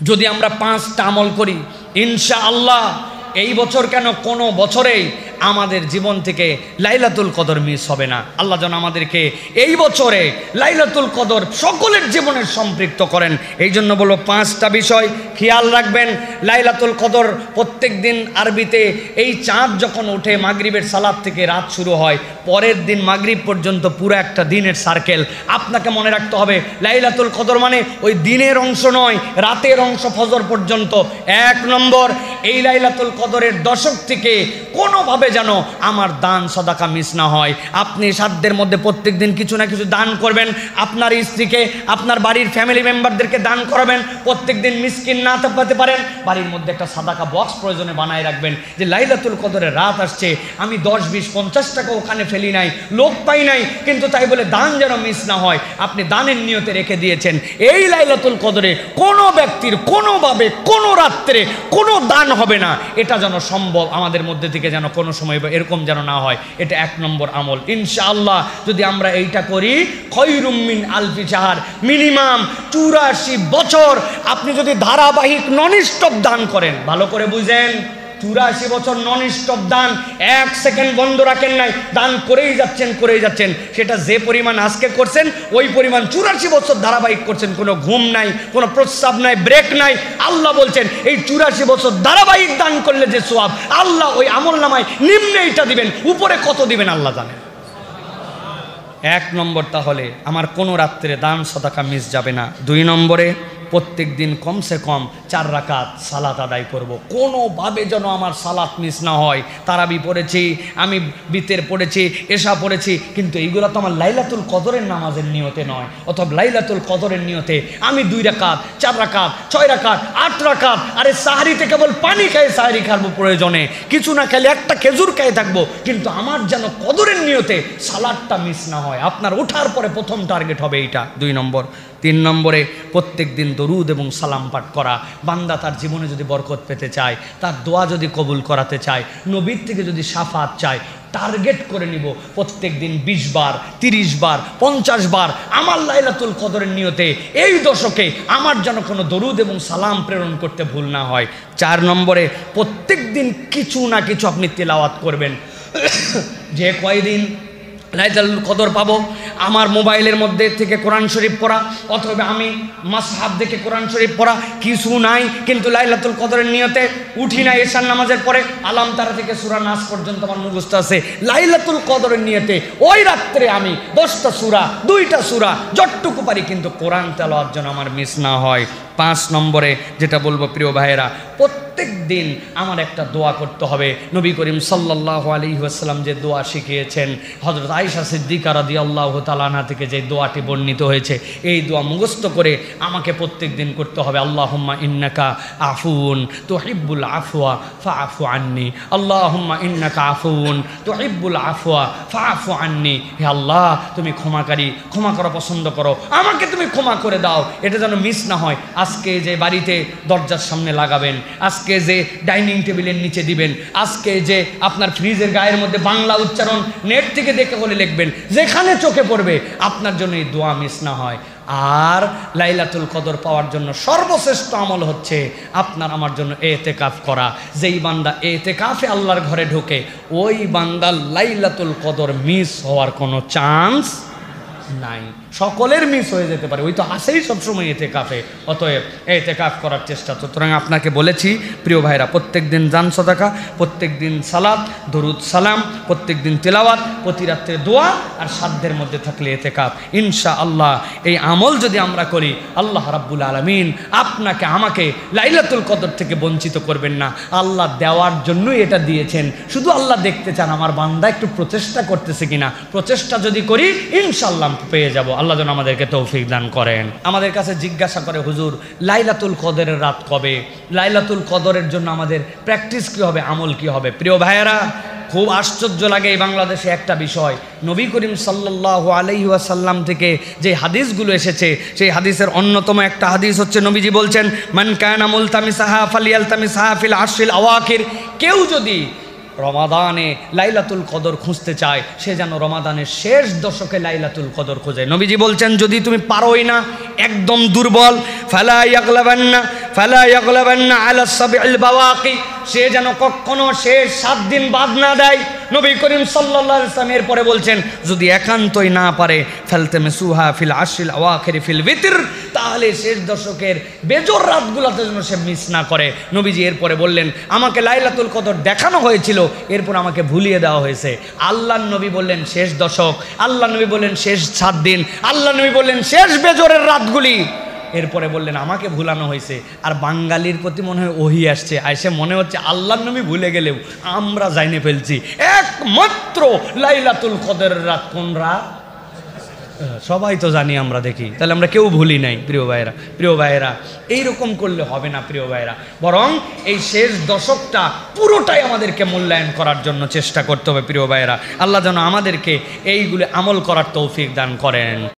যদি আমরা 5টা আমল করি ইনশাআল্লাহ এই বছর কেন কোনো বছরেই আমাদের জীবন থেকে লাইলাতুল কদর মিস হবে না। আল্লাহ যেন আমাদেরকে এই বছরে লাইলাতুল কদর সকলের জীবনে সম্পৃক্ত করেন। এই জন্য বলবো 5টা বিষয় খেয়াল রাখবেন। লাইলাতুল কদর প্রত্যেক দিন আরবিতে এই চাঁদ যখন ওঠে মাগরিবের সালাত থেকে রাত শুরু হয়, পরের দিন মাগরিব পর্যন্ত পুরো একটা দিনের সার্কেল। আপনাকে মনে রাখতে হবে লাইলাতুল কদর মানে ওই দিনের অংশ নয়, রাতের অংশ ফজর পর্যন্ত। 1 নম্বর, এই লাইলাতুল কদরের দশক থেকে কোনোভাবে যেন আমার দান সদাকা মিস না হয়। আপনি সাধ্যের মধ্যে প্রত্যেক দিন কিছু না কিছু দান করবেন, আপনার স্ত্রীকে, আপনার বাড়ির ফ্যামিলি মেম্বারদেরকে দান করাবেন। প্রত্যেক দিন মিসকিন না পেতে পারেন, বাড়ির মধ্যে একটা সাদাকা বক্স প্রয়োজনে বানায় রাখবেন যে লাইলাতুল কদরের রাত আসছে, আমি 10, 20, 50 টাকা ওখানে ফেলি নাই, লোক পাই নাই, কিন্তু তাই বলে দান যেন মিস না হয়। আপনি দানের নিয়তে রেখে দিয়েছেন। এই লাইলাতুল কদরে কোনো ব্যক্তির কোনোভাবে কোনো রাত্রে কোনো দান হবে না, এটা যেন সম্ভব আমাদের মধ্যে থেকে যেন কোনো সময় এরকম যেন না হয়। এটা 1 নম্বর আমল। ইনশাআল্লাহ যদি আমরা এইটা করি, খয়রুম মিন আলফি শাহর, মিনিমাম 84 বছর আপনি যদি ধারাবাহিক নন স্টপ দান করেন, ভালো করে বুঝেন, 84 বছর নন স্টপ দান, 1 সেকেন্ড বন্ধ রাখেন নাই, দান করেই যাচ্ছেন। সেটা যে পরিমাণ আজকে করছেন ওই পরিমাণ 84 বছর ধারাবাহিক করছেন, কোনো ঘুম নাই, কোনো প্রস্রাব নাই, ব্রেক নাই। আল্লাহ বলছেন এই 84 বছর ধারাবাহিক দান করলে যে সওয়াব, আল্লাহ ওই আমল নামায় নিম্নে এটা দিবেন, উপরে কত দিবেন আল্লাহ জানেন। 1 নম্বর, তাহলে আমার কোনো রাত্রে দান সদাকা মিস যাবে না। 2 নম্বরে, প্রত্যেক দিন কমসে কম 4 রাকাত সালাত আদায় করব, কোনোভাবে যেন আমার সালাত মিস না হয়। তারাবি পড়েছি, আমি বিতের পড়েছি, এশা পড়েছি, কিন্তু এইগুলো তো আমার লাইলাতুল কদরের নামাজের নিয়তে নয়, অথবা লাইলাতুল কদরের নিয়তে আমি 2 রাকাত, 4 রাকাত, 6 রাকাত, 8 রাকাত, আরে সাহারিতে কেবল পানি খাই সাহারি খাবো, প্রয়োজনে কিছু না খেলে একটা খেজুর খাই থাকবো, কিন্তু আমার যেন কদরের নিয়তে সালাতটা মিস না হয়। আপনার ওঠার পরে প্রথম টার্গেট হবে এইটা, 2 নম্বর। 3 নম্বরে, প্রত্যেক দিন দরুদ এবং সালাম পাঠ করা। বান্দা তার জীবনে যদি বরকত পেতে চায়, তার দোয়া যদি কবুল করাতে চায়, নবীর থেকে যদি শাফাত চায়, টার্গেট করে নিব প্রত্যেক দিন 20 বার, 30 বার, 50 বার আমার লাইলাতুল কদরের নিয়তে এই দশকে আমার যেন কোনো দরুদ এবং সালাম প্রেরণ করতে ভুল না হয়। 4 নম্বরে, প্রত্যেক দিন কিছু না কিছু আপনি তেলাওয়াত করবেন। যে কয়দিন লাইলাতুল কদর পাবো, আমার মোবাইলের মধ্যে থেকে কোরআন শরীফ পড়া, অথবা আমি মাসহাব দেখে কোরআন শরীফ পড়া, কিছু নাই, কিন্তু লাইলাতুল কদরের নিয়তে উঠি না এশার নামাজের পরে, আলাম তারা থেকে সূরা নাস পর্যন্ত আমার মুখস্থ আছে, লাইলাতুল কদরের নিয়তে ওই রাত্রে আমি 10টা সূরা, 2টা সূরা যতটুকু পারি, কিন্তু কোরআন তেলাওয়াত যেন আমার মিস না হয়। 5 নম্বরে যেটা বলবো প্রিয় ভাইয়েরা, প্রত্যেক দিন আমার একটা দোয়া করতে হবে। নবী করিম সাল্লাল্লাহু আলাইহি ওয়াসাল্লাম যে দোয়া শিখিয়েছেন, হযরত আয়েশা সিদ্দিকা রাদিয়াল্লাহু তাআলা আনহা থেকে যে দোয়াটি বর্ণিত হয়েছে, এই দোয়া মুখস্থ করে আমাকে প্রত্যেক দিন করতে হবে। আল্লাহুম্মা ইন্নাকা আফুন তুহিব্বুল আফওয়া ফাআফু আন্নি, আল্লাহুম্মা ইন্নাকা আফুন তুহিব্বুল আফওয়া ফাআফু আন্নি। হে আল্লাহ, তুমি ক্ষমাকারী, ক্ষমা করা পছন্দ করো, আমাকে তুমি ক্ষমা করে দাও। এটা যেন মিস না হয়। আজকে যে বাড়িতে দরজার সামনে লাগাবেন, আজকে যে ডাইনিং টেবিলের নিচে দিবেন, আজকে যে আপনার ফ্রিজের গায়ের মধ্যে বাংলা উচ্চারণ নেট থেকে দেখে বলে লিখবেন, যেখানে চোখে পড়বে আপনার জন্য এই দোয়া মিস না হয়। আর লাইলাতুল কদর পাওয়ার জন্য সর্বশ্রেষ্ঠ আমল হচ্ছে আপনার আমার জন্য এতেকাফ করা। যেই বান্দা এতেকাফে আল্লাহর ঘরে ঢোকে, ওই বান্দার লাইলাতুল কদর মিস হওয়ার কোনো চান্স নাই। সকলের মিস হয়ে যেতে পারে, ওই তো আসেই সবসময় এতেকাফে। অতএব এতেকাফ করার চেষ্টা। সুতরাং আপনাকে বলেছি প্রিয় ভাইরা, প্রত্যেক দিন জান সাদাকা, প্রত্যেক দিন সালাত, দরুদ সালাম, প্রত্যেক দিন তেলাওয়াত, প্রতি রাত্রে দোয়া, আর সাধ্যের মধ্যে থাকলে এতেকাফ। ইনশাআল্লাহ এই আমল যদি আমরা করি, আল্লাহ রাব্বুল আলামিন আপনাকে আমাকে লাইলাতুল কদর থেকে বঞ্চিত করবেন না। আল্লাহ দেওয়ার জন্যই এটা দিয়েছেন, শুধু আল্লাহ দেখতে চান আমার বান্দা একটু প্রচেষ্টা করতেছে কিনা। প্রচেষ্টা যদি করি ইনশাআল্লাহ পেয়ে যাব। আল্লাহ যেন আমাদেরকে তৌফিক দান করেন। আমাদের কাছে জিজ্ঞাসা করে, হুজুর লাইলাতুল কদরের রাত কবে? লাইলাতুল কদরের জন্য আমাদের প্র্যাকটিস কী হবে, আমল কি হবে? প্রিয় ভাইয়েরা, খুব আশ্চর্য লাগে এই বাংলাদেশে একটা বিষয়। নবী করিম সাল্লাল্লাহু আলাইহি ওয়াসাল্লাম থেকে যে হাদিসগুলো এসেছে, সেই হাদিসের অন্যতম একটা হাদিস হচ্ছে, নবীজি বলছেন, মান কানা মুলতামিসাহা ফালিয়ালতামিসাহা ফিল আশরিল আওয়াখির। কেউ যদি রমাদানে লাইলাতুল কদর খুঁজতে চায় সে যেন রমাদানের শেষ দশকে লাইলাতুল কদর খোঁজে। নবীজি বলছেন যদি তুমি পারোই না, একদম দুর্বল, ফালা ইয়াগলাবান্না আলা সাবইল বাওয়াকি, সে যেন কখনো শেষ 7 দিন বাদ না দেয়। নবী করিম সাল্লাল্লাহু আলাইহি ওয়াসাল্লাম এরপরে বলছেন যদি একান্তই না পারে ফালতামিসুহা ফিল আশরিল আওয়াখির ফিল বিতর, তাহলে শেষ দশকের বেজোর রাতগুলোতে যেন সে মিস না করে। নবীজি এরপরে বললেন আমাকে লাইলাতুল কদর দেখানো হয়েছিল, এরপর আমাকে ভুলিয়ে দেওয়া হয়েছে। আল্লাহর নবী বললেন শেষ দশক, আল্লাহ নবী বললেন শেষ 7 দিন, আল্লাহ নবী বললেন শেষ বেজোরের রাতগুলি, এরপরে বললেন আমাকে ভুলানো হয়েছে। আর বাঙালির প্রতি মনে হয় ওহি আসছে, আইসে মনে হচ্ছে আল্লাহর নবী ভুলে গেলেও আমরা জাইনে ফেলছি একমাত্র লাইলাতুল কদরের রাত কোন রাত সবাই তো জানি, আমরা দেখি, তাহলে আমরা কেউ ভুলি নাই। প্রিয় ভাইয়েরা এইরকম করলে হবে না প্রিয় ভাইয়েরা, বরং এই শেষ দশকটা পুরোটাই আমাদেরকে মূল্যায়ন করার জন্য চেষ্টা করতে হবে প্রিয় ভাইয়েরা। আল্লাহ যেন আমাদেরকে এইগুলো আমল করার তৌফিক দান করেন।